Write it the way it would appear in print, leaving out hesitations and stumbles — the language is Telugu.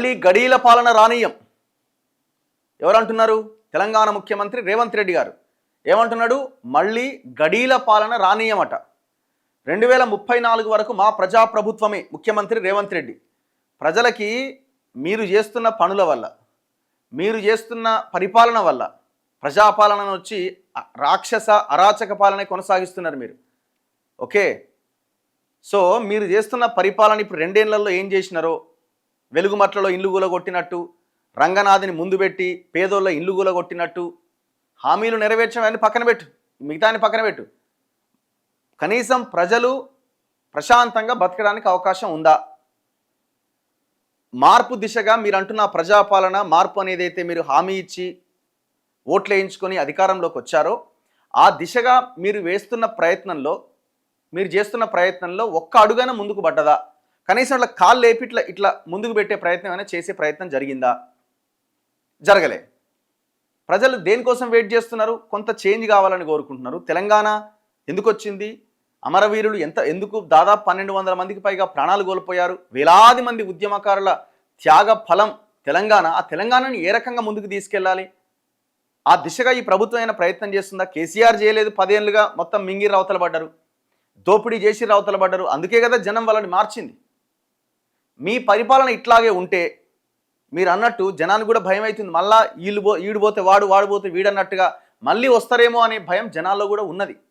మళ్ళీ గడీల పాలన రానీయం. ఎవరంటున్నారు? తెలంగాణ ముఖ్యమంత్రి రేవంత్ రెడ్డి గారు ఏమంటున్నాడు? మళ్ళీ గడీల పాలన రానీయమట. 2034 వరకు మా ప్రజాప్రభుత్వమే. ముఖ్యమంత్రి రేవంత్ రెడ్డి ప్రజలకి మీరు చేస్తున్న పనుల వల్ల, మీరు చేస్తున్న పరిపాలన వల్ల ప్రజాపాలన వచ్చి రాక్షస అరాచక పాలన కొనసాగిస్తున్నారు మీరు. ఓకే, సో మీరు చేస్తున్న పరిపాలన ఇప్పుడు 2 ఏళ్లలో ఏం చేసినారో, వెలుగుమట్లలో ఇల్లు కూలగొట్టినట్టు, రంగనాథిని ముందు పెట్టి పేదోళ్ళ ఇల్లు కూలగొట్టినట్టు, హామీలు నెరవేర్చమని పక్కన పెట్టు, మిగతాని పక్కన పెట్టు. కనీసం ప్రజలు ప్రశాంతంగా బతకడానికి అవకాశం ఉందా? మార్పు దిశగా మీరు అంటున్న ప్రజాపాలన మార్పు అనేది అయితే మీరు హామీ ఇచ్చి ఓట్లు వేయించుకొని అధికారంలోకి వచ్చారో ఆ దిశగా మీరు చేస్తున్న ప్రయత్నంలో ఒక్క అడుగైనా ముందుకు పడ్డదా? కనీసం ఇట్లా కాళ్ళు లేపి ఇట్లా ముందుకు పెట్టే ప్రయత్నం అయినా చేసే ప్రయత్నం జరిగిందా? జరగలే. ప్రజలు దేనికోసం వెయిట్ చేస్తున్నారు? కొంత చేంజ్ కావాలని కోరుకుంటున్నారు. తెలంగాణ ఎందుకు వచ్చింది? అమరవీరులు ఎందుకు దాదాపు 1200 మందికి పైగా ప్రాణాలు కోల్పోయారు. వేలాది మంది ఉద్యమకారుల త్యాగ ఫలం తెలంగాణ. ఆ తెలంగాణని ఏ రకంగా ముందుకు తీసుకెళ్ళాలి? ఆ దిశగా ఈ ప్రభుత్వం అయినా ప్రయత్నం చేస్తుందా? కేసీఆర్ చేయలేదు. 10 ఏళ్ళుగా మొత్తం మింగిరి అవతల పడ్డారు, దోపిడీ చేసి అవతల పడ్డారు. అందుకే కదా జనం వాళ్ళని మార్చింది. మీ పరిపాలన ఇట్లాగే ఉంటే మీరు అన్నట్టు జనానికి కూడా భయం అవుతుంది. మళ్ళా ఈడు పోతే వాడు పోతే వీడన్నట్టుగా మళ్ళీ వస్తారేమో అనే భయం జనాల్లో కూడా ఉన్నది.